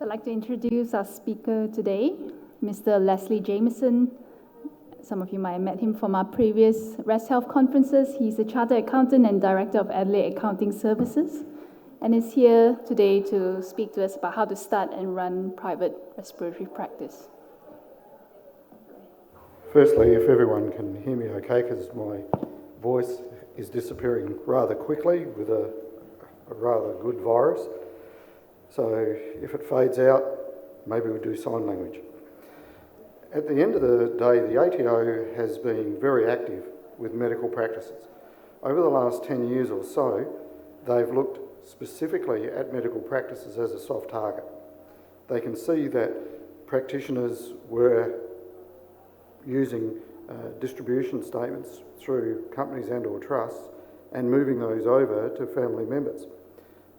So I'd like to introduce our speaker today, Mr. Les Jamieson. Some of you might have met him from our previous Rest Health conferences. He's a chartered accountant and director of Adelaide Accounting Services, and is here today to speak to us about how to start and run private respiratory practice. Firstly, if everyone can hear me okay, because my voice is disappearing rather quickly with a rather good virus. So if it fades out, maybe we'll do sign language. At the end of the day, the ATO has been very active with medical practices. Over the last 10 years or so, they've looked specifically at medical practices as a soft target. They can see that practitioners were using distribution statements through companies and or trusts and moving those over to family members.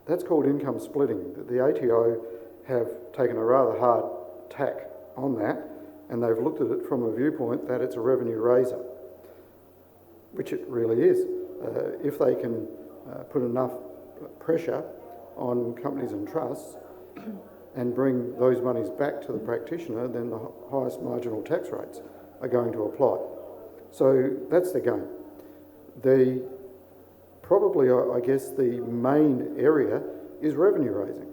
That's called income splitting. The ATO have taken a rather hard tack on that, and they've looked at it from a viewpoint that it's a revenue raiser, which it really is. If they can put enough pressure on companies and trusts and bring those monies back to the practitioner, then the highest marginal tax rates are going to apply. So that's the game. Probably, I guess, the main area is revenue raising.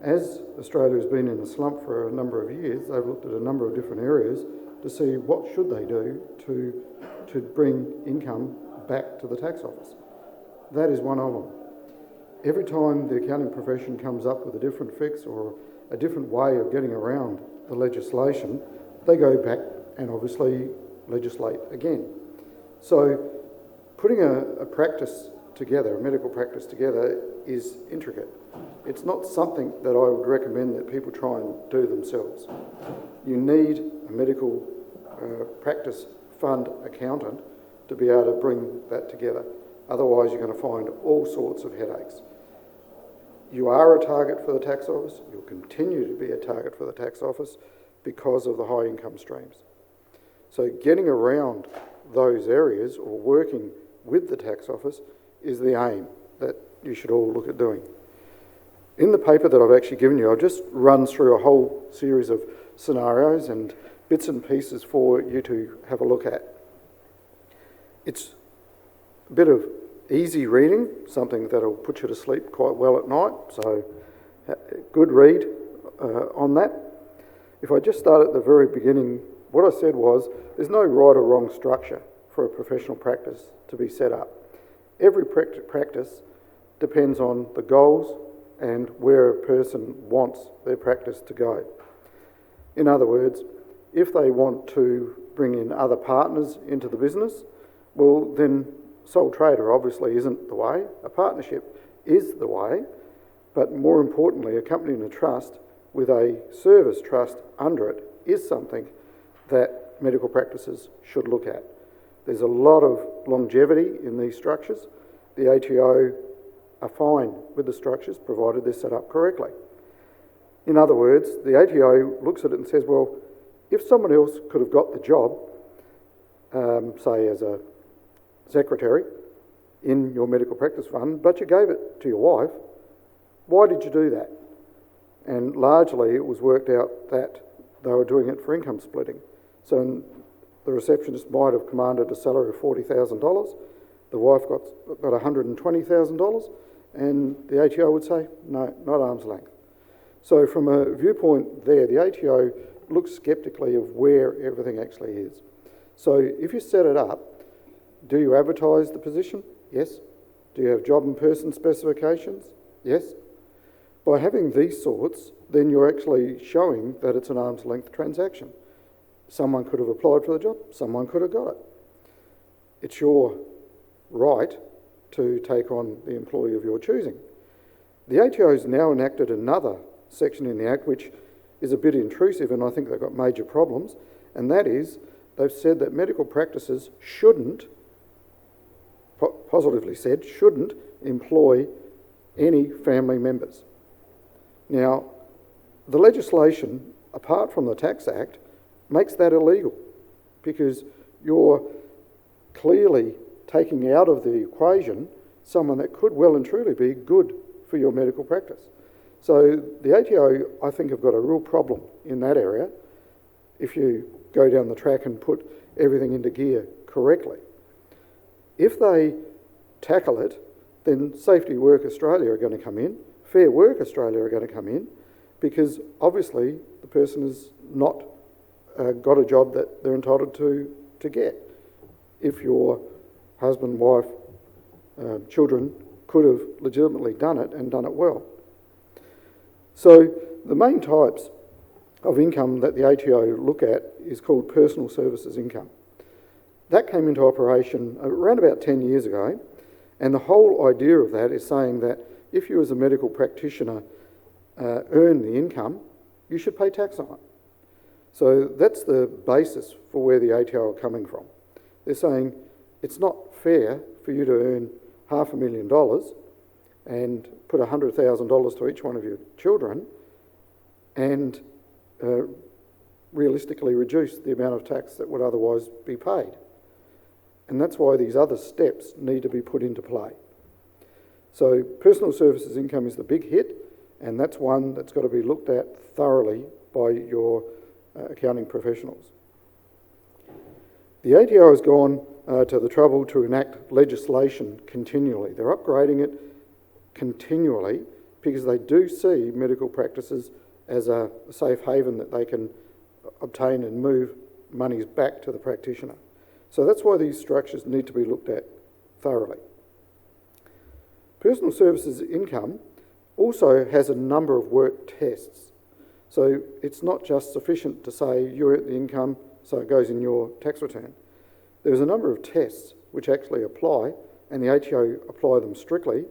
As Australia has been in a slump for a number of years, they've looked at a number of different areas to see what should they do to bring income back to the tax office. That is one of them. Every time the accounting profession comes up with a different fix or a different way of getting around the legislation, they go back and obviously legislate again. So putting a practice together, a medical practice together, is intricate. It's not something that I would recommend that people try and do themselves. You need a medical practice fund accountant to be able to bring that together. Otherwise, you're going to find all sorts of headaches. You are a target for the tax office. You'll continue to be a target for the tax office because of the high income streams. So getting around those areas or working with the tax office is the aim that you should all look at doing. In the paper that I've actually given you, I've just run through a whole series of scenarios and bits and pieces for you to have a look at. It's a bit of easy reading, something that'll put you to sleep quite well at night, so good read on that. If I just start at the very beginning, what I said was there's no right or wrong structure for a professional practice to be set up. Every practice depends on the goals and where a person wants their practice to go. In other words, if they want to bring in other partners into the business, well, then sole trader obviously isn't the way. A partnership is the way, but more importantly, a company and a trust with a service trust under it is something that medical practices should look at. There's a lot of longevity in these structures. The ATO are fine with the structures provided they're set up correctly. In other words, the ATO looks at it and says, well, if someone else could have got the job, say as a secretary in your medical practice fund, but you gave it to your wife, why did you do that? And largely it was worked out that they were doing it for income splitting. So the receptionist might have commanded a salary of $40,000, the wife got $120,000, and the ATO would say, no, not arm's length. So from a viewpoint there, the ATO looks sceptically of where everything actually is. So if you set it up, do you advertise the position? Yes. Do you have job and person specifications? Yes. By having these sorts, then you're actually showing that it's an arm's length transaction. Someone could have applied for the job, someone could have got it. It's your right to take on the employee of your choosing. The ATO has now enacted another section in the Act which is a bit intrusive, and I think they've got major problems, and that is they've said that medical practices shouldn't, positively said, shouldn't employ any family members. Now, the legislation, apart from the Tax Act, makes that illegal because you're clearly taking out of the equation someone that could well and truly be good for your medical practice. So the ATO, I think, have got a real problem in that area if you go down the track and put everything into gear correctly. If they tackle it, then Safety Work Australia are going to come in, Fair Work Australia are going to come in, because obviously the person has not got a job that they're entitled to get. If your husband, wife, children could have legitimately done it and done it well. So the main types of income that the ATO look at is called personal services income. That came into operation around about 10 years ago, and the whole idea of that is saying that if you as a medical practitioner earn the income, you should pay tax on it. So that's the basis for where the ATO are coming from. They're saying it's not fair for you to earn $500,000 and put $100,000 to each one of your children and realistically reduce the amount of tax that would otherwise be paid. And that's why these other steps need to be put into play. So personal services income is the big hit, and that's one that's got to be looked at thoroughly by your accounting professionals. The ATO has gone to the trouble to enact legislation continually. They're upgrading it continually because they do see medical practices as a safe haven that they can obtain and move monies back to the practitioner. So that's why these structures need to be looked at thoroughly. Personal services income also has a number of work tests. So it's not just sufficient to say you earned the income, so it goes in your tax return. There's a number of tests which actually apply, and the ATO apply them strictly.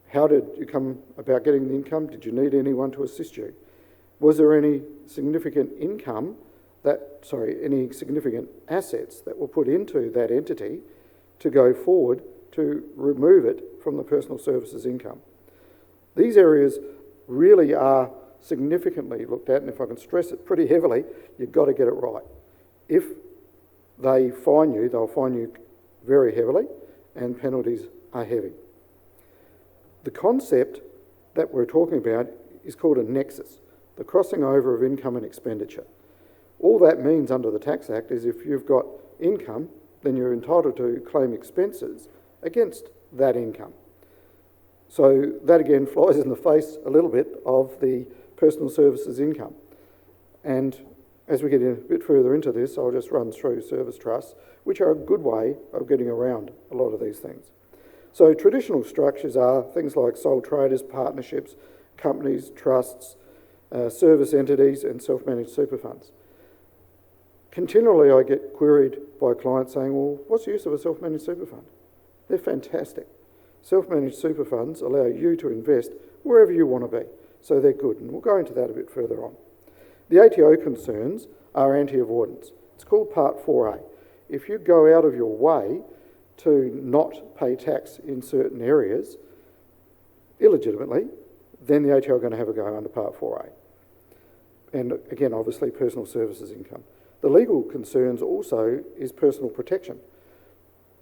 How did you come about getting the income? Did you need anyone to assist you? Was there any significant any significant assets that were put into that entity to go forward to remove it from the personal services income? These areas really are significantly looked at, and if I can stress it pretty heavily, you've got to get it right. If they fine you, they'll fine you very heavily, and penalties are heavy. The concept that we're talking about is called a nexus, the crossing over of income and expenditure. All that means under the Tax Act is if you've got income, then you're entitled to claim expenses against that income. So that again flies in the face a little bit of the personal services income. And as we get a bit further into this, I'll just run through service trusts, which are a good way of getting around a lot of these things. So traditional structures are things like sole traders, partnerships, companies, trusts, service entities, and self-managed super funds. Continually I get queried by clients saying, well, what's the use of a self-managed super fund? They're fantastic. Self-managed super funds allow you to invest wherever you want to be, so they're good, and we'll go into that a bit further on. The ATO concerns are anti-avoidance. It's called Part 4A. If you go out of your way to not pay tax in certain areas illegitimately, then the ATO are going to have a go under Part 4A. And again, obviously, personal services income. The legal concerns also is personal protection.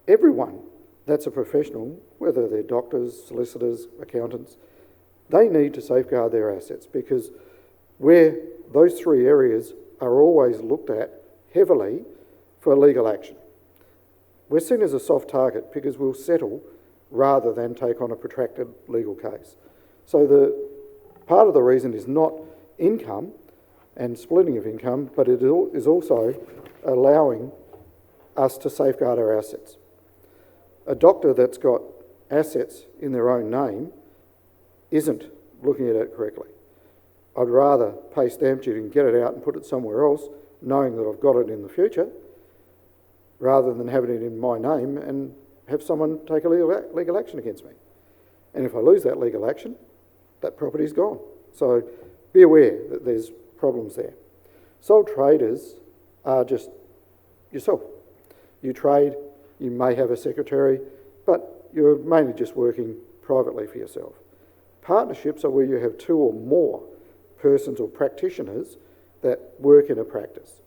Everyone that's a professional, whether they're doctors, solicitors, accountants, they need to safeguard their assets, because where those three areas are always looked at heavily for legal action. We're seen as a soft target because we'll settle rather than take on a protracted legal case. So the part of the reason is not income and splitting of income, but it is also allowing us to safeguard our assets. A doctor that's got assets in their own name isn't looking at it correctly. I'd rather pay stamp duty and get it out and put it somewhere else, knowing that I've got it in the future, rather than having it in my name and have someone take a legal action against me. And if I lose that legal action, that property's gone. So be aware that there's problems there. Sole traders are just yourself. You trade, you may have a secretary, but you're mainly just working privately for yourself. Partnerships are where you have two or more persons or practitioners that work in a practice.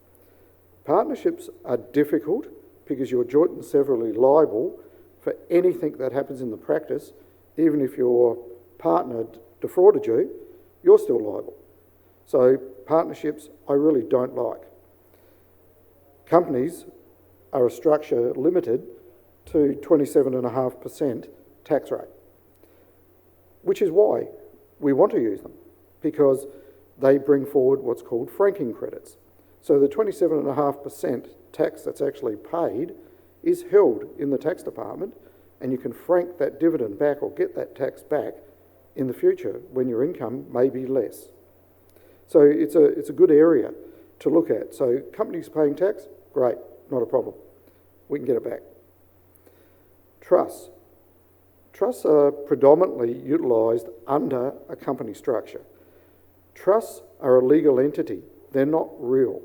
Partnerships are difficult because you're joint and severally liable for anything that happens in the practice. Even if your partner defrauded you, you're still liable. So partnerships, I really don't like. Companies are a structure limited to 27.5% tax rate, which is why we want to use them, because they bring forward what's called franking credits. So the 27.5% tax that's actually paid is held in the tax department, and you can frank that dividend back or get that tax back in the future when your income may be less. So it's a good area to look at. So companies paying tax, great, not a problem. We can get it back. Trusts. Trusts are predominantly utilised under a company structure. Trusts are a legal entity. They're not real.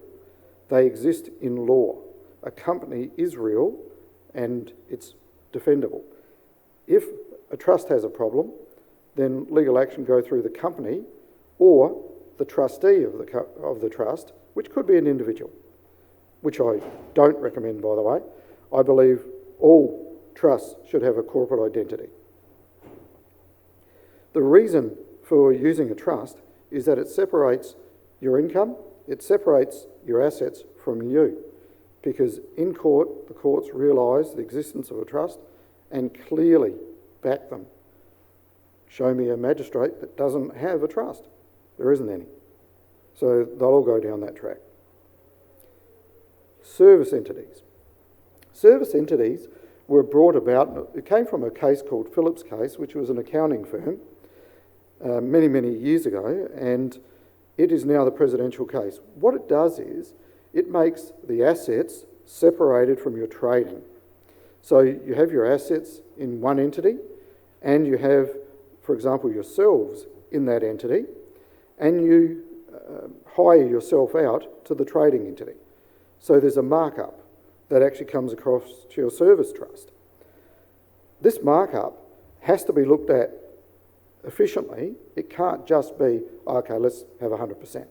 They exist in law. A company is real and it's defendable. If a trust has a problem, then legal action go through the company or the trustee of the trust, which could be an individual, which I don't recommend, by the way. I believe all trusts should have a corporate identity. The reason for using a trust is that it separates your income, it separates your assets from you, because in court, the courts realise the existence of a trust and clearly back them. Show me a magistrate that doesn't have a trust. There isn't any. So they'll all go down that track. Service entities. Service entities were brought about, it came from a case called Phillips case, which was an accounting firm many, many years ago, and it is now the presidential case. What it does is, it makes the assets separated from your trading. So you have your assets in one entity, and you have, for example, yourselves in that entity, and you hire yourself out to the trading entity. So there's a markup that actually comes across to your service trust. This markup has to be looked at efficiently. It can't just be, okay, let's have 100%.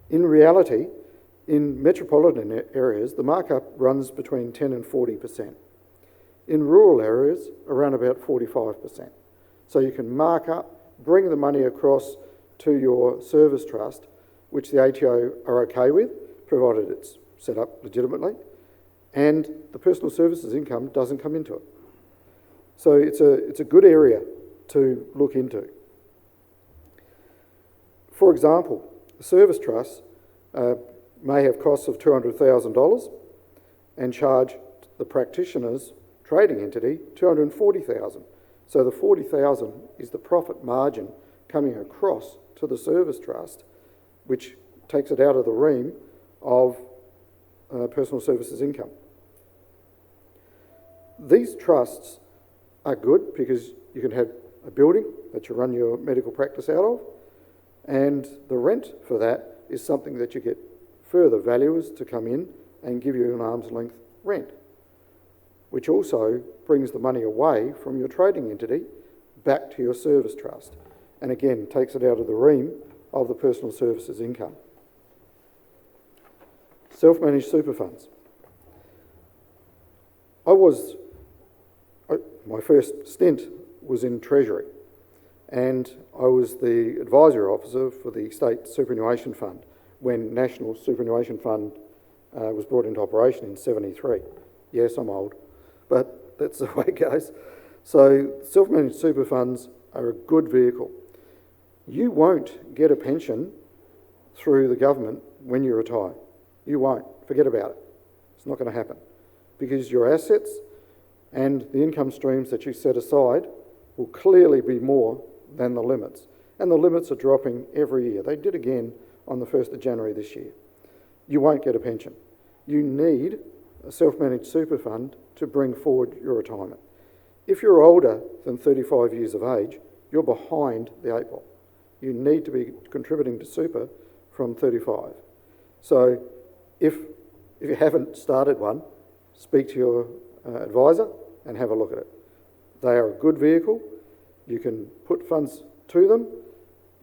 In reality, in metropolitan areas, the markup runs between 10 and 40%. In rural areas, around about 45%. So you can mark up, bring the money across to your service trust, which the ATO are okay with, provided it's set up legitimately, and the personal services income doesn't come into it. So it's a good area to look into. For example, the service trust may have costs of $200,000 and charge the practitioner's trading entity $240,000. So the $40,000 is the profit margin coming across to the service trust, which takes it out of the ream of personal services income. These trusts are good because you can have a building that you run your medical practice out of, and the rent for that is something that you get further valuers to come in and give you an arm's length rent, which also brings the money away from your trading entity back to your service trust, and again takes it out of the ream of the personal services income. Self-managed super funds. My first stint was in Treasury, and I was the advisory officer for the State Superannuation Fund when National Superannuation Fund was brought into operation in '73. Yes, I'm old, but that's the way it goes. So self-managed super funds are a good vehicle. You won't get a pension through the government when you retire. You won't. Forget about it. It's not going to happen, because your assets and the income streams that you set aside will clearly be more than the limits. And the limits are dropping every year. They did again on the 1st of January this year. You won't get a pension. You need a self-managed super fund to bring forward your retirement. If you're older than 35 years of age, you're behind the 8 ball. You need to be contributing to super from 35. So if you haven't started one, speak to your advisor and have a look at it. They are a good vehicle. You can put funds to them.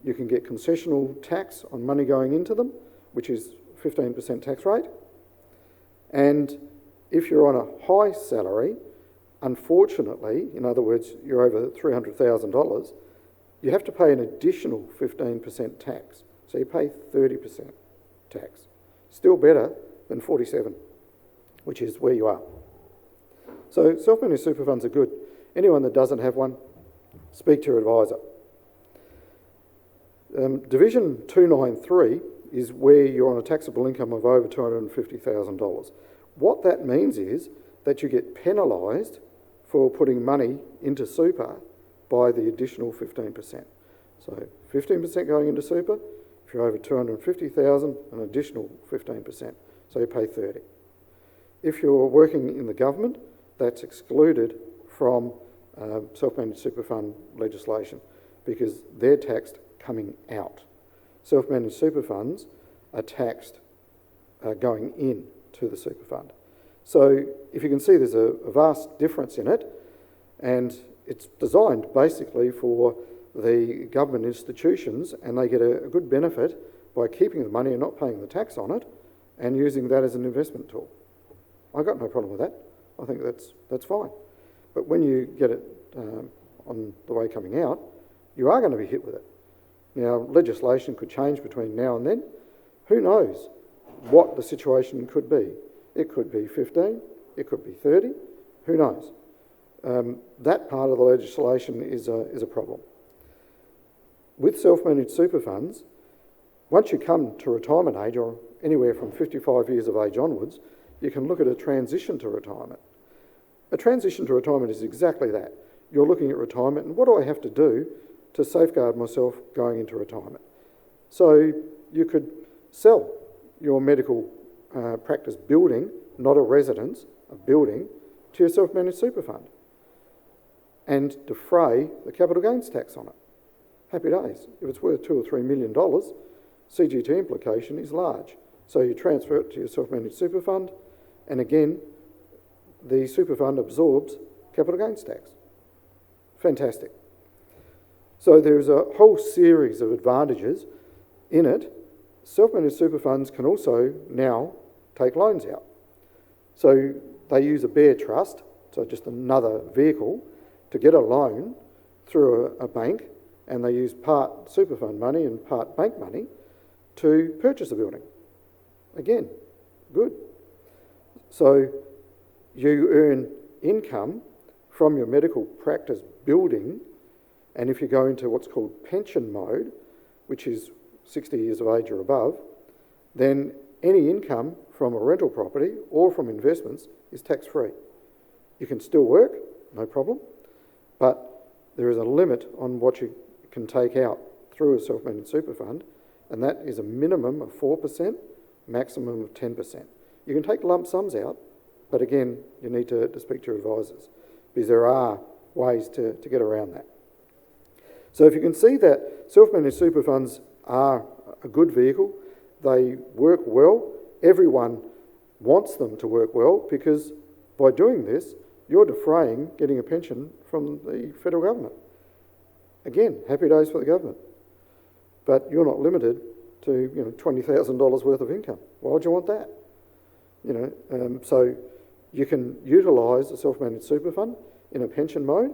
You can get concessional tax on money going into them, which is 15% tax rate. And if you're on a high salary, unfortunately, in other words, you're over $300,000, you have to pay an additional 15% tax. So you pay 30% tax. Still better than 47, which is where you are. So self-managed super funds are good. Anyone that doesn't have one, speak to your advisor. Division 293 is where you're on a taxable income of over $250,000. What that means is that you get penalised for putting money into super by the additional 15%. So 15% going into super. If you're over 250,000, an additional 15%. So you pay 30. If you're working in the government, that's excluded from self-managed super fund legislation because they're taxed coming out. Self-managed super funds are taxed going in to the super fund. So if you can see, there's a vast difference in it, and it's designed basically for the government institutions, and they get a good benefit by keeping the money and not paying the tax on it and using that as an investment tool. I've got no problem with that. I think that's fine. But when you get it on the way coming out, you are going to be hit with it. Now, legislation could change between now and then. Who knows what the situation could be? It could be 15, it could be 30, who knows? That part of the legislation is a problem. With self-managed super funds, once you come to retirement age, or anywhere from 55 years of age onwards, you can look at a transition to retirement. A transition to retirement is exactly that. You're looking at retirement, and what do I have to do to safeguard myself going into retirement? So you could sell your medical practice building, not a residence, a building, to your self-managed super fund and defray the capital gains tax on it. Happy days. If it's worth $2 or $3 million, CGT implication is large. So you transfer it to your self-managed super fund, and again, the super fund absorbs capital gains tax. Fantastic. So there's a whole series of advantages in it. Self-managed super funds can also now take loans out. So they use a bare trust, so just another vehicle, to get a loan through a bank, and they use part super fund money and part bank money to purchase a building. Again, good. So you earn income from your medical practice building, and if you go into what's called pension mode, which is 60 years of age or above, then any income from a rental property or from investments is tax-free. You can still work, no problem, but there is a limit on what you can take out through a self-managed super fund, and that is a minimum of 4%, maximum of 10%. You can take lump sums out, but again, you need to speak to your advisors because there are ways to get around that. So if you can see that self-managed super funds are a good vehicle, they work well, everyone wants them to work well because by doing this, you're defraying getting a pension from the federal government. Again, happy days for the government. But you're not limited to $20,000 worth of income. Why would you want that? So you can utilise a self-managed super fund in a pension mode,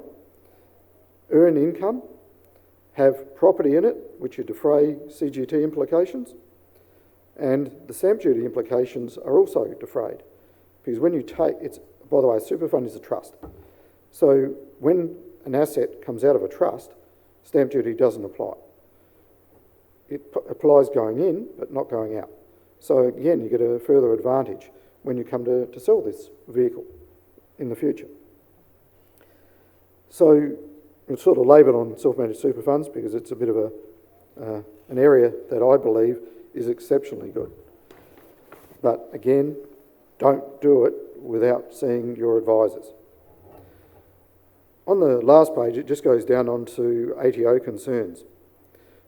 earn income, have property in it, which you defray CGT implications, and the stamp duty implications are also defrayed. Because when you by the way, a super fund is a trust. So when an asset comes out of a trust, stamp duty doesn't apply. It applies going in, but not going out. So again, you get a further advantage when you come to sell this vehicle in the future. So it's sort of laboured on self-managed super funds because it's a bit of an area that I believe is exceptionally good. But again, don't do it without seeing your advisors. On the last page, it just goes down onto ATO concerns.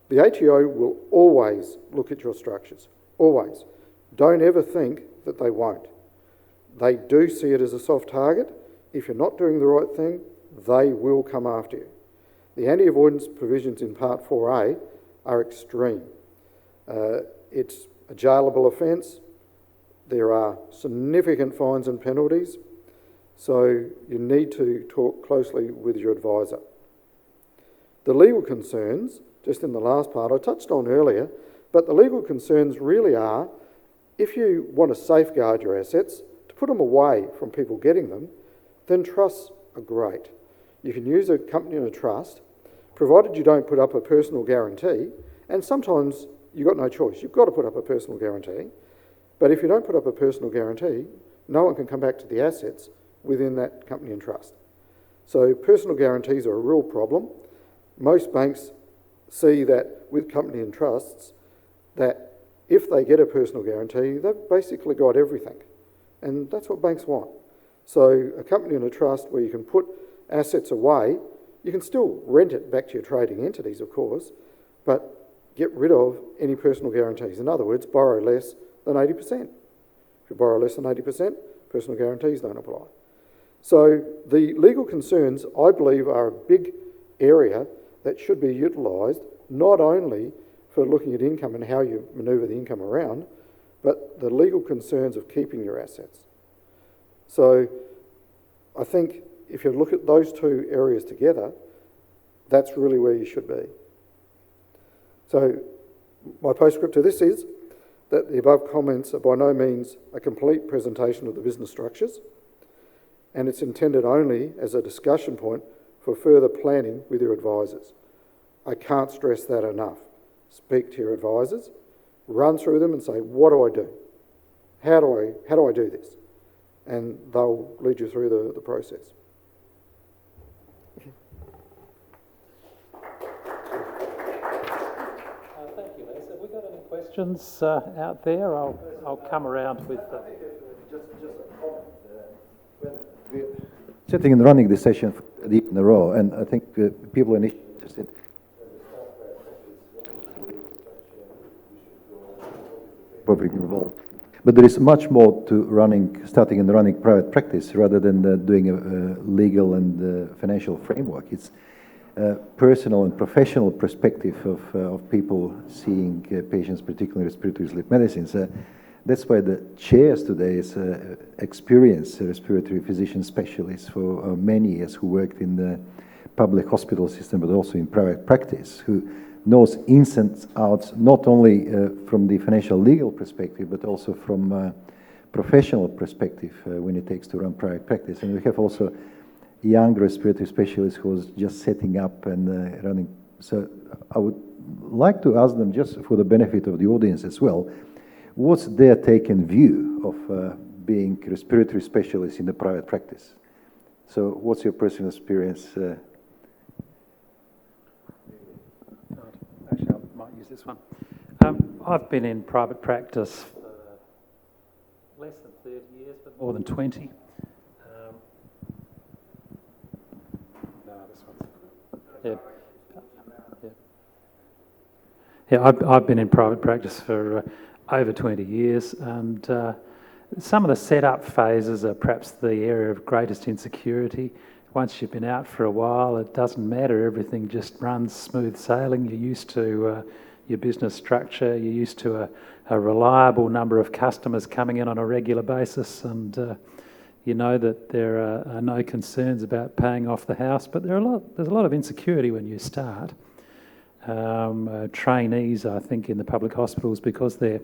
The ATO will always look at your structures, always. Don't ever think that they won't. They do see it as a soft target. If you're not doing the right thing, they will come after you. The anti-avoidance provisions in Part 4A are extreme. It's a jailable offence. There are significant fines and penalties, so you need to talk closely with your advisor. The legal concerns, just in the last part, I touched on earlier, but the legal concerns really are, if you want to safeguard your assets, to put them away from people getting them, then trusts are great. You can use a company in a trust, provided you don't put up a personal guarantee, and sometimes you've got no choice. You've got to put up a personal guarantee, but if you don't put up a personal guarantee, no one can come back to the assets within that company and trust. So personal guarantees are a real problem. Most banks see that with company and trusts, that if they get a personal guarantee, they've basically got everything. And that's what banks want. So a company and a trust where you can put assets away, you can still rent it back to your trading entities, of course, but get rid of any personal guarantees. In other words, borrow less than 80%. If you borrow less than 80%, personal guarantees don't apply. So the legal concerns, I believe, are a big area that should be utilised, not only for looking at income and how you manoeuvre the income around, but the legal concerns of keeping your assets. So I think if you look at those two areas together, that's really where you should be. So my postscript to this is that the above comments are by no means a complete presentation of the business structures, and it's intended only as a discussion point for further planning with your advisors. I can't stress that enough. Speak to your advisors, run through them and say, what do I do? How do I do this? And they'll lead you through the process. Thank you, Les. Have we got any questions out there? I'll come around with... Just a comment. We're sitting and running this session deep in a row, and I think people are interested. Perfectly involved. But there is much more to starting and running private practice rather than doing a legal and financial framework. It's a personal and professional perspective of people seeing patients, particularly respiratory sleep medicines. That's why the chairs today is experienced respiratory physician specialists for many years who worked in the public hospital system, but also in private practice, who knows ins and outs, not only from the financial legal perspective, but also from a professional perspective when it takes to run private practice. And we have also young respiratory specialists who was just setting up and running. So I would like to ask them, just for the benefit of the audience as well, what's their take and view of being respiratory specialists in the private practice? So what's your personal experience? Actually, I might use this one. I've been in private practice for less than 30 years, but more than 20. No, this one's... Yeah, I've been in private practice for over 20 years, and some of the setup phases are perhaps the area of greatest insecurity. Once you've been out for a while, it doesn't matter, everything just runs smooth sailing. You're used to your business structure, you're used to a reliable number of customers coming in on a regular basis, and you know that there are no concerns about paying off the house, but there's a lot of insecurity when you start. Trainees, I think, in the public hospitals, because their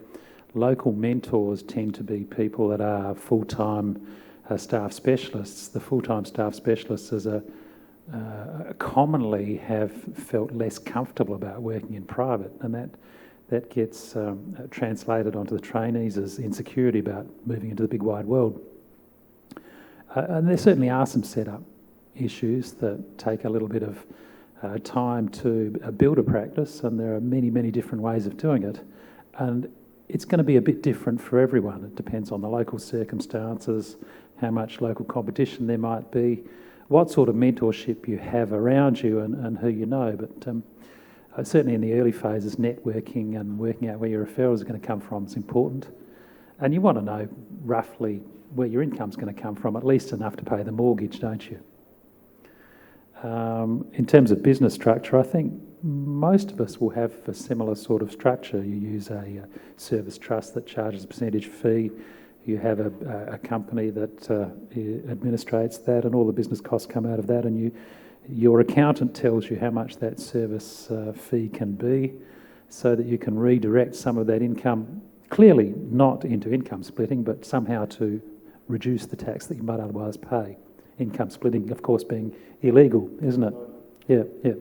local mentors tend to be people that are full-time staff specialists. The full-time staff specialists commonly have felt less comfortable about working in private, and that gets translated onto the trainees as insecurity about moving into the big wide world. And there certainly are some setup issues that take a little bit of time to build a practice, and there are many, many different ways of doing it. And it's going to be a bit different for everyone. It depends on the local circumstances, how much local competition there might be, what sort of mentorship you have around you, and who you know. But certainly in the early phases, networking and working out where your referrals are going to come from is important. And you want to know roughly where your income's going to come from, at least enough to pay the mortgage, don't you? In terms of business structure, I think most of us will have a similar sort of structure. You use a service trust that charges a percentage fee. You have a company that administrates that, and all the business costs come out of that, and Your accountant tells you how much that service fee can be so that you can redirect some of that income, clearly not into income splitting, but somehow to reduce the tax that you might otherwise pay. Income splitting, of course, being illegal, isn't it? Yeah.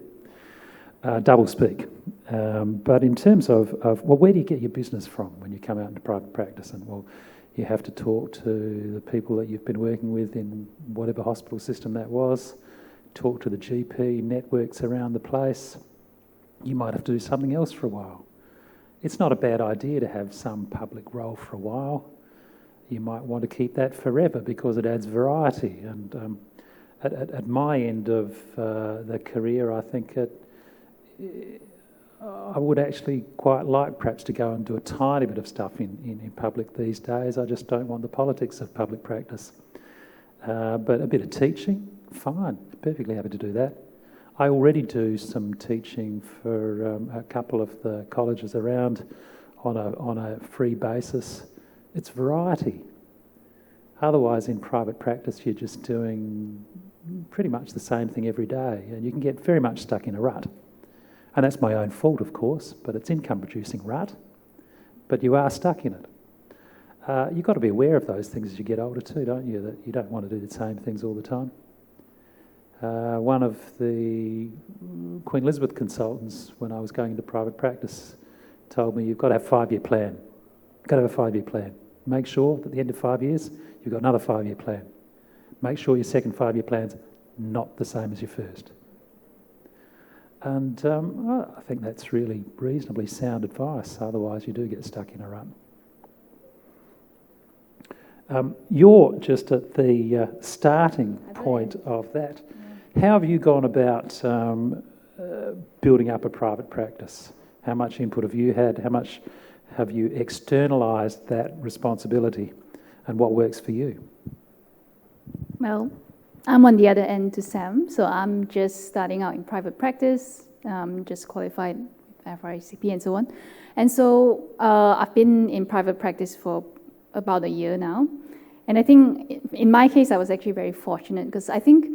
Double speak. But in terms of, well, where do you get your business from when you come out into private practice? And, well, you have to talk to the people that you've been working with in whatever hospital system that was, talk to the GP networks around the place. You might have to do something else for a while. It's not a bad idea to have some public role for a while. You might want to keep that forever because it adds variety. And at my end of the career, I think I would actually quite like perhaps to go and do a tiny bit of stuff in public these days. I just don't want the politics of public practice. But a bit of teaching, fine, perfectly happy to do that. I already do some teaching for a couple of the colleges around on a free basis. It's variety. Otherwise, in private practice, you're just doing pretty much the same thing every day, and you can get very much stuck in a rut. And that's my own fault, of course, but it's income-producing rut, but you are stuck in it. You've got to be aware of those things as you get older too, don't you? That you don't want to do the same things all the time. One of the Queen Elizabeth consultants, when I was going into private practice, told me you've got to have a 5-year plan. You've got to have a 5-year plan. Make sure that at the end of 5 years, you've got another 5-year plan. Make sure your second 5-year plan's not the same as your first. And I think that's really reasonably sound advice, otherwise you do get stuck in a rut. You're just at the starting point of that. Yeah. How have you gone about building up a private practice? How much input have you had? How much have you externalised that responsibility? And what works for you? Well, I'm on the other end to Sam, so I'm just starting out in private practice, just qualified FRICP and so on. And so I've been in private practice for about a year now. And I think in my case, I was actually very fortunate because I think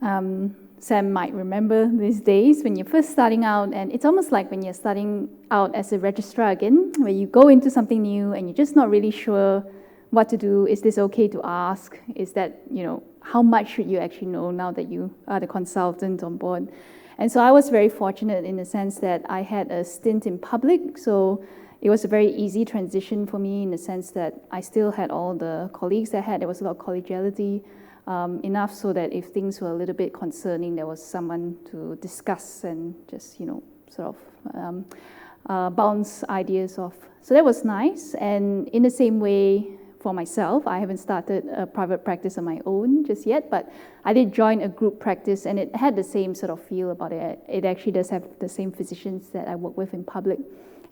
Sam might remember these days when you're first starting out, and it's almost like when you're starting out as a registrar again, where you go into something new and you're just not really sure what to do. Is this okay to ask? Is that, how much should you actually know now that you are the consultant on board? And so I was very fortunate in the sense that I had a stint in public, so it was a very easy transition for me in the sense that I still had all the colleagues that I had. There was a lot of collegiality, enough so that if things were a little bit concerning, there was someone to discuss and just, sort of bounce ideas off. So that was nice. And in the same way, for myself, I haven't started a private practice on my own just yet, but I did join a group practice and it had the same sort of feel about it. It actually does have the same physicians that I work with in public.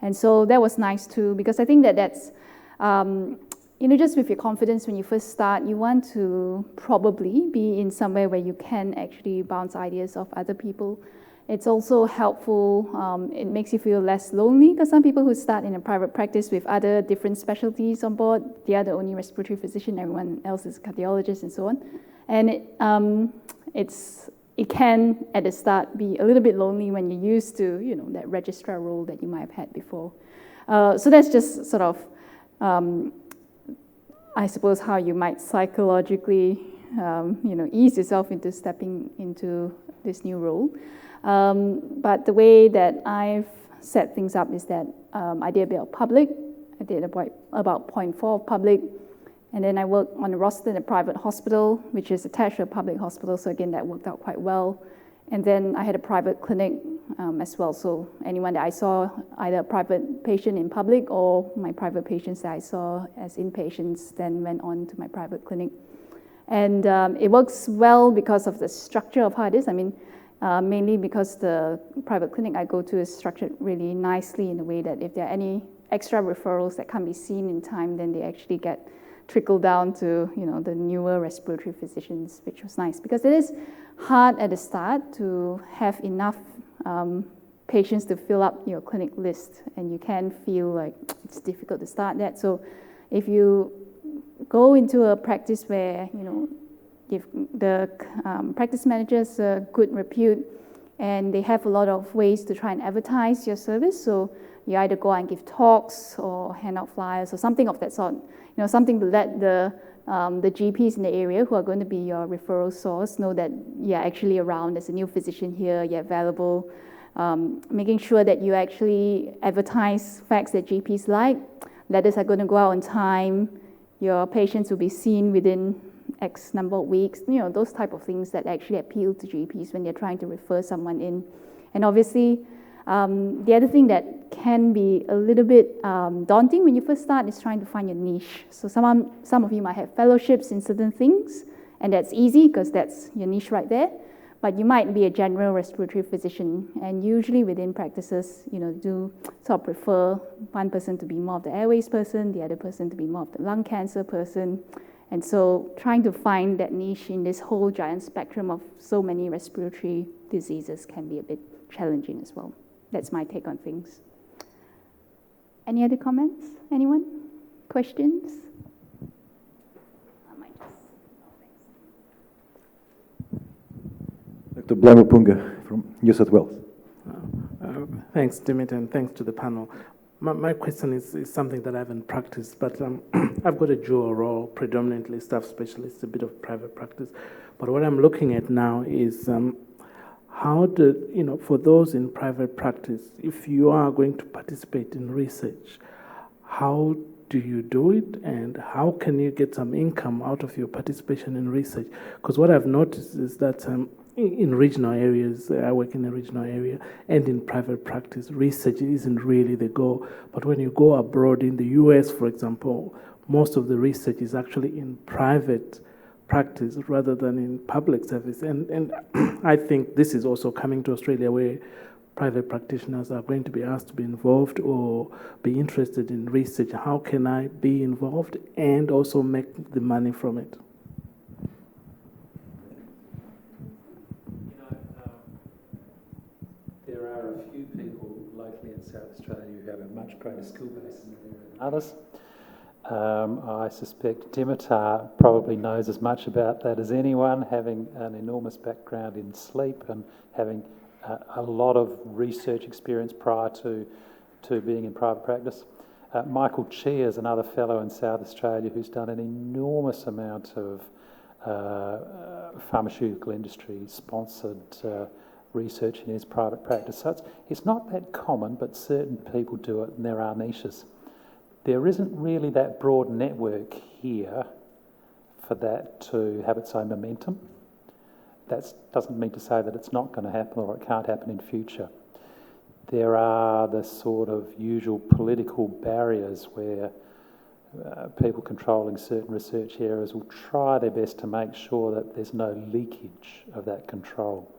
And so that was nice too, because I think that's, just with your confidence when you first start, you want to probably be in somewhere where you can actually bounce ideas off other people. It's also helpful, it makes you feel less lonely, because some people who start in a private practice with other different specialties on board, they are the only respiratory physician, everyone else is cardiologist and so on. And it can, at the start, be a little bit lonely when you're used to, that registrar role that you might have had before. So that's just sort of, I suppose, how you might psychologically, ease yourself into stepping into this new role. But the way that I've set things up is that I did a bit of public. I did about 0.4 of public. And then I worked on a roster in a private hospital, which is attached to a public hospital. So again, that worked out quite well. And then I had a private clinic as well. So anyone that I saw, either a private patient in public or my private patients that I saw as inpatients, then went on to my private clinic. And it works well because of the structure of how it is. I mean, mainly because the private clinic I go to is structured really nicely in a way that if there are any extra referrals that can't be seen in time, then they actually get trickled down to the newer respiratory physicians, which was nice because it is hard at the start to have enough patients to fill up your clinic list, and you can feel like it's difficult to start that. So if you go into a practice where give the practice managers a good repute, and they have a lot of ways to try and advertise your service. So you either go and give talks or hand out flyers or something of that sort. Something to let the GPs in the area who are going to be your referral source know that you're actually around, there's a new physician here, you're available. Making sure that you actually advertise facts that GPs like. Letters are going to go out on time. Your patients will be seen within X number of weeks. Those type of things that actually appeal to GPs when they're trying to refer someone in. And obviously, the other thing that can be a little bit daunting when you first start is trying to find your niche. So some of you might have fellowships in certain things, and that's easy because that's your niche right there. But you might be a general respiratory physician, and usually within practices, do sort of prefer one person to be more of the airways person, the other person to be more of the lung cancer person. And so trying to find that niche in this whole giant spectrum of so many respiratory diseases can be a bit challenging as well. That's my take on things. Any other comments? Anyone? Questions? Dr. Blamapunga from New South Wales. Thanks, Dimit, and thanks to the panel. My question is something that I haven't practiced, but I've got a dual role, predominantly staff specialist, a bit of private practice. But what I'm looking at now is how for those in private practice, if you are going to participate in research, how do you do it, and how can you get some income out of your participation in research? Because what I've noticed is that in regional areas, I work in a regional area, and in private practice, research isn't really the goal. But when you go abroad, in the US, for example, most of the research is actually in private practice rather than in public service. And I think this is also coming to Australia, where private practitioners are going to be asked to be involved or be interested in research. How can I be involved and also make the money from it? There are a few people locally in South Australia who have a much greater skill base than others. I suspect Dimitar probably knows as much about that as anyone, having an enormous background in sleep and having a lot of research experience prior to being in private practice. Michael Chia is another fellow in South Australia who's done an enormous amount of pharmaceutical industry sponsored research in his private practice. So it's not that common, but certain people do it, and there are niches. There isn't really that broad network here for that to have its own momentum. That doesn't mean to say that it's not going to happen or it can't happen in future. There are the sort of usual political barriers where people controlling certain research areas will try their best to make sure that there's no leakage of that control.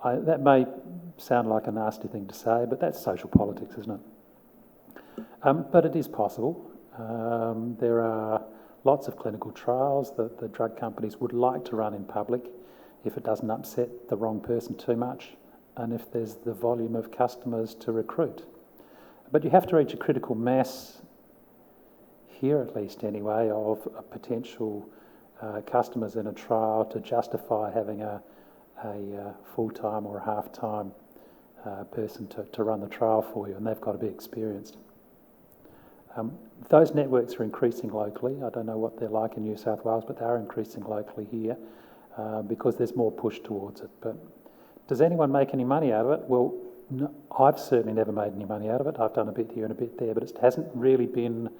That may sound like a nasty thing to say, but that's social politics, isn't it? But it is possible. There are lots of clinical trials that the drug companies would like to run in public if it doesn't upset the wrong person too much and if there's the volume of customers to recruit. But you have to reach a critical mass, here at least anyway, of potential customers in a trial to justify having a full-time or a half-time person to run the trial for you, and they've got to be experienced. Those networks are increasing locally. I don't know what they're like in New South Wales, but they are increasing locally here because there's more push towards it. But does anyone make any money out of it? Well, no, I've certainly never made any money out of it. I've done a bit here and a bit there, but it hasn't really been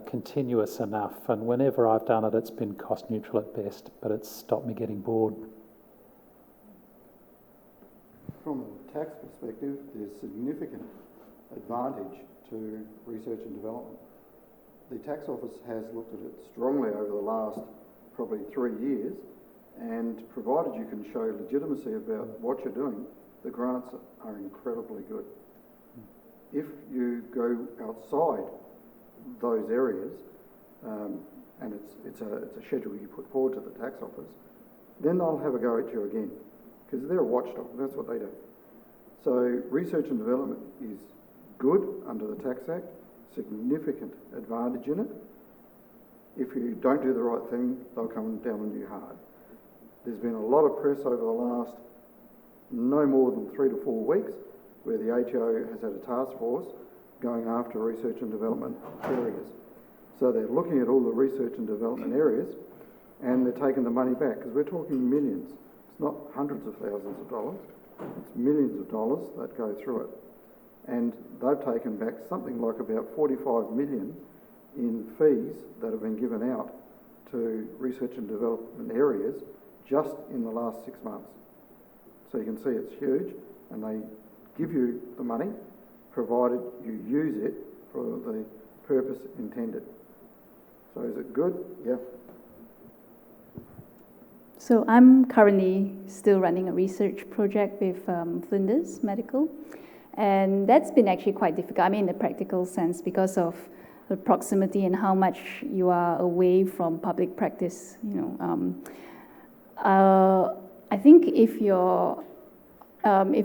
continuous enough. And whenever I've done it, it's been cost neutral at best, but it's stopped me getting bored. From a tax perspective, there's significant advantage to research and development. The tax office has looked at it strongly over the last probably 3 years, and provided you can show legitimacy about what you're doing, the grants are incredibly good. If you go outside those areas, and it's a schedule you put forward to the tax office, then they'll have a go at you again, because they're a watchdog, that's what they do. So research and development is good under the Tax Act, significant advantage in it. if you don't do the right thing, they'll come down on you hard. There's been a lot of press over the last no more than 3 to 4 weeks where the ATO has had a task force going after research and development areas. So they're looking at all the research and development areas and they're taking the money back, because we're talking millions. It's not hundreds of thousands of dollars, it's millions of dollars that go through it. And they've taken back something like about 45 million in fees that have been given out to research and development areas just in the last 6 months. So you can see it's huge, and they give you the money provided you use it for the purpose intended. So is it good? Yeah. So I'm currently still running a research project with Flinders Medical, and that's been actually quite difficult. I mean, in the practical sense, because of the proximity and how much you are away from public practice. I think if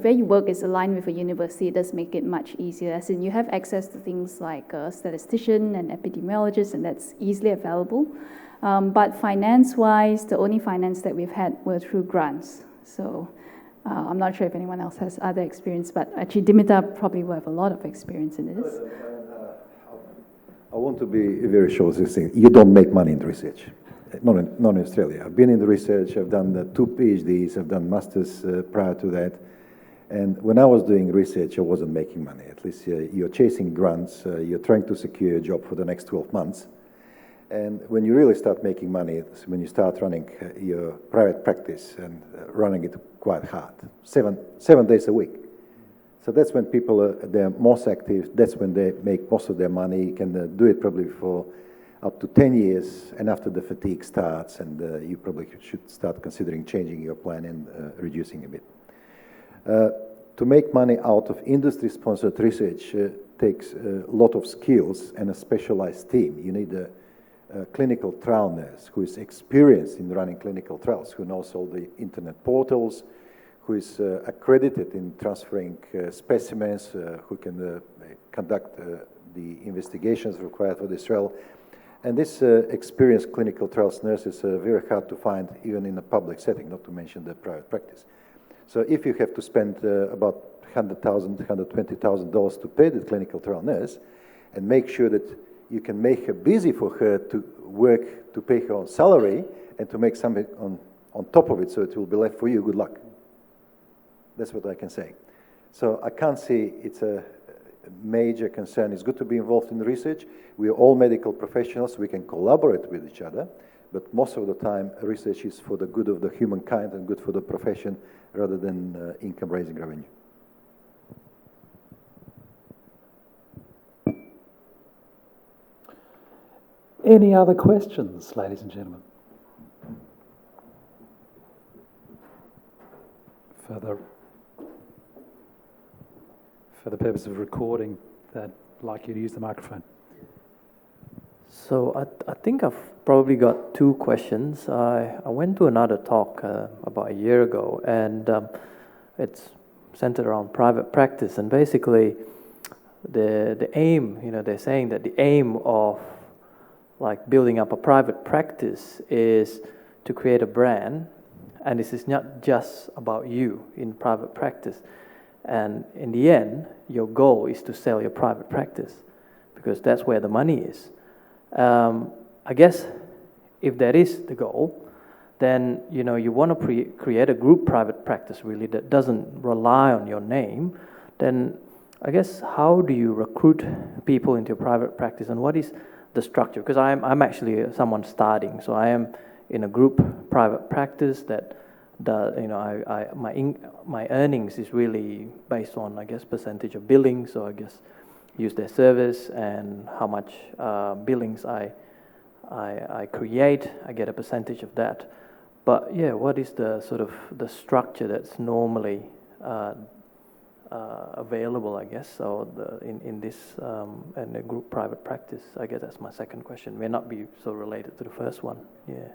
where you work is aligned with a university, it does make it much easier. As in, you have access to things like a statistician and epidemiologist, and that's easily available. But finance-wise, the only finance that we've had were through grants. So I'm not sure if anyone else has other experience, but actually Dimitar probably will have a lot of experience in this. I want to be very sure of this thing. You don't make money in research, not in Australia. I've been in the research, I've done 2 PhDs, I've done masters prior to that. And when I was doing research, I wasn't making money. At least you're chasing grants, you're trying to secure a job for the next 12 months. And when you really start making money, it's when you start running your private practice and running it quite hard, 7 days a week. So that's when people they're most active. That's when they make most of their money. You can do it probably for up to 10 years, and after the fatigue starts, and you probably should start considering changing your plan and reducing a bit. To make money out of industry-sponsored research takes a lot of skills and a specialized team. You need a clinical trial nurse who is experienced in running clinical trials, who knows all the internet portals, who is accredited in transferring specimens, who can conduct the investigations required for this trial. And this experienced clinical trials nurses are very hard to find even in a public setting, not to mention the private practice. So if you have to spend about $100,000, $120,000 to pay the clinical trial nurse and make sure that you can make her busy for her to work, to pay her own salary, and to make something on top of it so it will be left for you, good luck. That's what I can say. So I can't see it's a major concern. It's good to be involved in research. We are all medical professionals. We can collaborate with each other. But most of the time, research is for the good of the humankind and good for the profession rather than income-raising revenue. Any other questions, ladies and gentlemen? For the purpose of recording, I'd like you to use the microphone. So I think I've probably got 2 questions. I went to another talk about a year ago, and it's centered around private practice. And basically, the aim, they're saying that the aim of like building up a private practice is to create a brand, and this is not just about you in private practice. And in the end, your goal is to sell your private practice because that's where the money is. I guess if that is the goal, then you want to create a group private practice really that doesn't rely on your name. Then I guess how do you recruit people into your private practice, and what is the structure? Because I'm actually someone starting, so I am in a group private practice that my earnings is really based on, I guess, percentage of billing. So I guess use their service and how much billings I create, I get a percentage of that. But yeah, what is the sort of the structure that's normally available, I guess, so in this in a group private practice? I guess that's my second question. May not be so related to the first one. Yeah.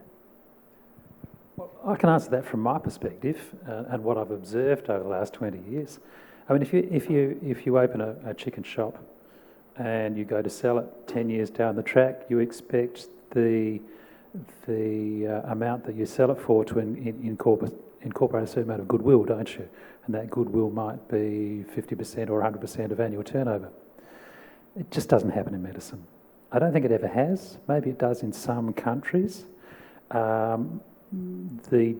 Well, I can answer that from my perspective and what I've observed over the last 20 years. I mean, if you open a chicken shop and you go to sell it 10 years down the track, you expect the amount that you sell it for to incorporate a certain amount of goodwill, don't you? And that goodwill might be 50% or 100% of annual turnover. It just doesn't happen in medicine. I don't think it ever has. Maybe it does in some countries. The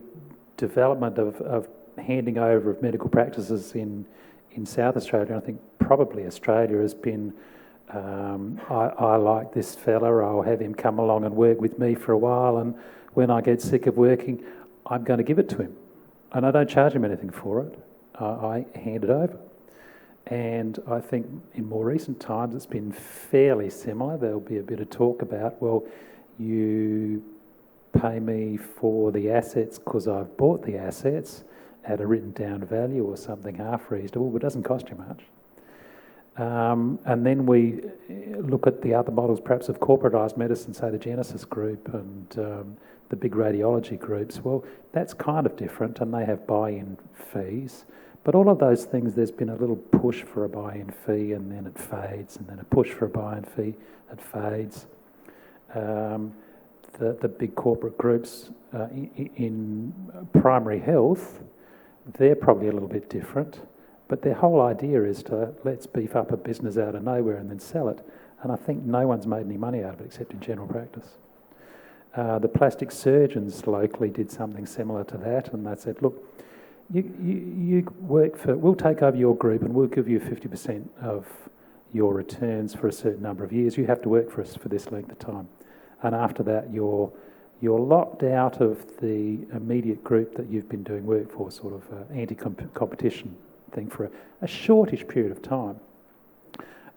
development of handing over of medical practices in South Australia, I think probably Australia has been, I like this fella, I'll have him come along and work with me for a while, and when I get sick of working, I'm going to give it to him. And I don't charge him anything for it. I hand it over. And I think in more recent times it's been fairly similar. There'll be a bit of talk about, well, you pay me for the assets because I've bought the assets at a written down value or something half reasonable, but it doesn't cost you much. And then we look at the other models, perhaps of corporatised medicine, say the Genesis group and the big radiology groups. Well, that's kind of different, and they have buy-in fees. But all of those things, there's been a little push for a buy-in fee, and then it fades, and then a push for a buy-in fee, it fades. The big corporate groups in primary health, they're probably a little bit different, but their whole idea is to let's beef up a business out of nowhere and then sell it. And I think no one's made any money out of it except in general practice. The plastic surgeons locally did something similar to that, and they said, look, you work for, we'll take over your group and we'll give you 50% of your returns for a certain number of years. You have to work for us for this length of time. And after that, you're locked out of the immediate group that you've been doing work for, sort of anti-competition thing for a shortish period of time.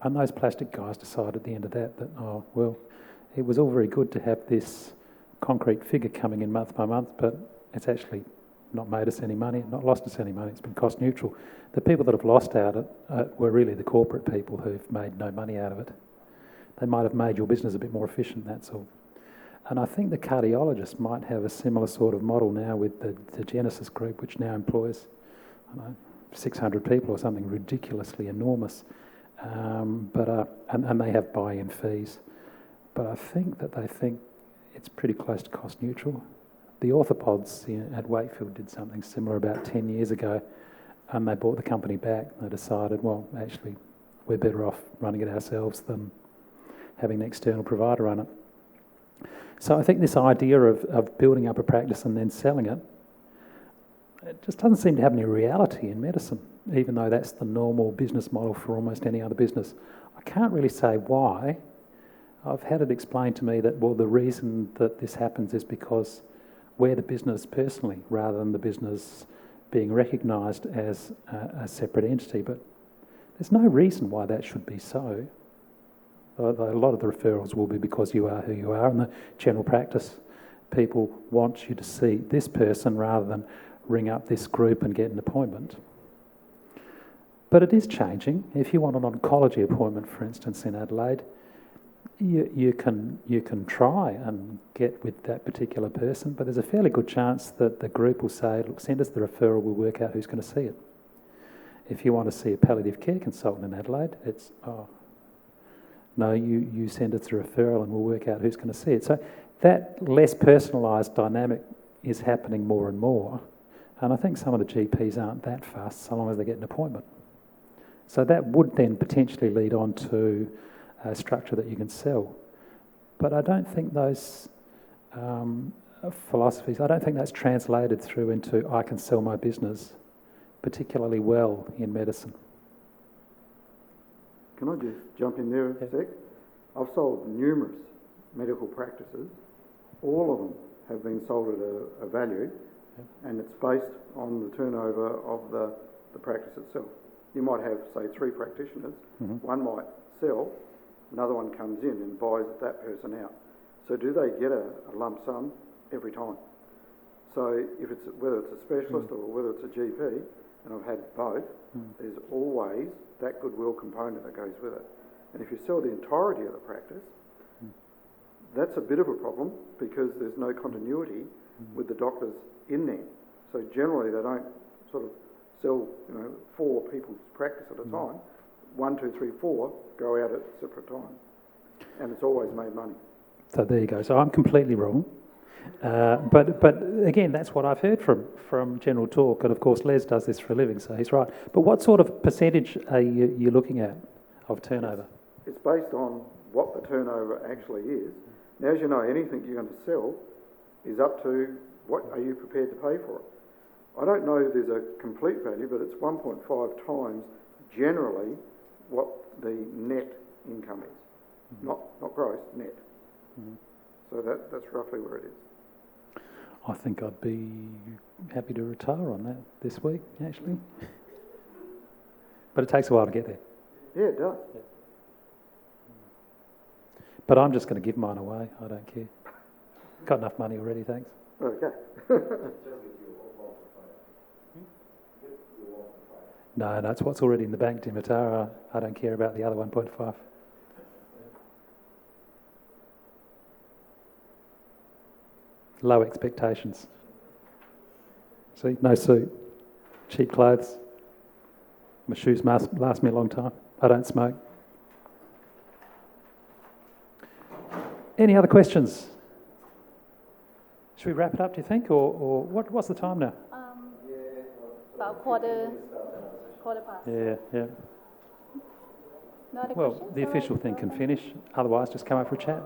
And those plastic guys decided at the end of that, oh, well, it was all very good to have this concrete figure coming in month by month, but it's actually not made us any money, not lost us any money, it's been cost neutral. The people that have lost out it were really the corporate people who've made no money out of it. They might have made your business a bit more efficient, that's all. And I think the cardiologists might have a similar sort of model now with the Genesis group, which now employs, I don't know, 600 people or something ridiculously enormous. And they have buy-in fees. But I think that they think it's pretty close to cost neutral. The orthopods at Wakefield did something similar about 10 years ago, and they bought the company back. They decided, well, actually, we're better off running it ourselves than having an external provider run it. So I think this idea of building up a practice and then selling it, it just doesn't seem to have any reality in medicine, even though that's the normal business model for almost any other business. I can't really say why. I've had it explained to me that, well, the reason that this happens is because we're the business personally, rather than the business being recognised as a separate entity. But there's no reason why that should be so. A lot of the referrals will be because you are who you are, and the general practice people want you to see this person rather than ring up this group and get an appointment. But it is changing. If you want an oncology appointment, for instance, in Adelaide, you can try and get with that particular person, but there's a fairly good chance that the group will say, look, send us the referral, we'll work out who's going to see it. If you want to see a palliative care consultant in Adelaide, it's, no, you send us the referral and we'll work out who's going to see it. So that less personalised dynamic is happening more and more, and I think some of the GPs aren't that fussed so long as they get an appointment. So that would then potentially lead on to a structure that you can sell. But I don't think those philosophies, I don't think that's translated through into I can sell my business particularly well in medicine. Can I just jump in there a sec? I've sold numerous medical practices. All of them have been sold at a value, and it's based on the turnover of the practice itself. You might have, say, 3 practitioners. Mm-hmm. One might sell, another one comes in and buys that person out. So do they get a lump sum every time? So if it's whether it's a specialist or whether it's a GP, and I've had both, there's always that goodwill component that goes with it. And if you sell the entirety of the practice, that's a bit of a problem because there's no continuity with the doctors in there. So generally they don't sort of sell 4 people's practice at a time. 1, 2, 3, 4 go out at separate times, and it's always made money. So there you go. So I'm completely wrong. But again, that's what I've heard from general talk, and of course Les does this for a living, so he's right. But what sort of percentage are you looking at of turnover? It's based on what the turnover actually is. Now, as you know, anything you're going to sell is up to what are you prepared to pay for it. I don't know if there's a complete value, but it's 1.5 times generally what the net income is, not gross, net. So that's roughly where it is. I think I'd be happy to retire on that this week, actually. But it takes a while to get there. Yeah, it does. Yeah. But I'm just going to give mine away. I don't care. Got enough money already, thanks. Okay. No, it's what's already in the bank, Dimitar. I don't care about the other 1.5. Low expectations. See, no suit, cheap clothes. My shoes last me a long time. I don't smoke. Any other questions? Should we wrap it up, do you think? Or what's the time now? About quarter past. Yeah. No other Well, questions? the official thing can finish. Otherwise, just come up for a chat.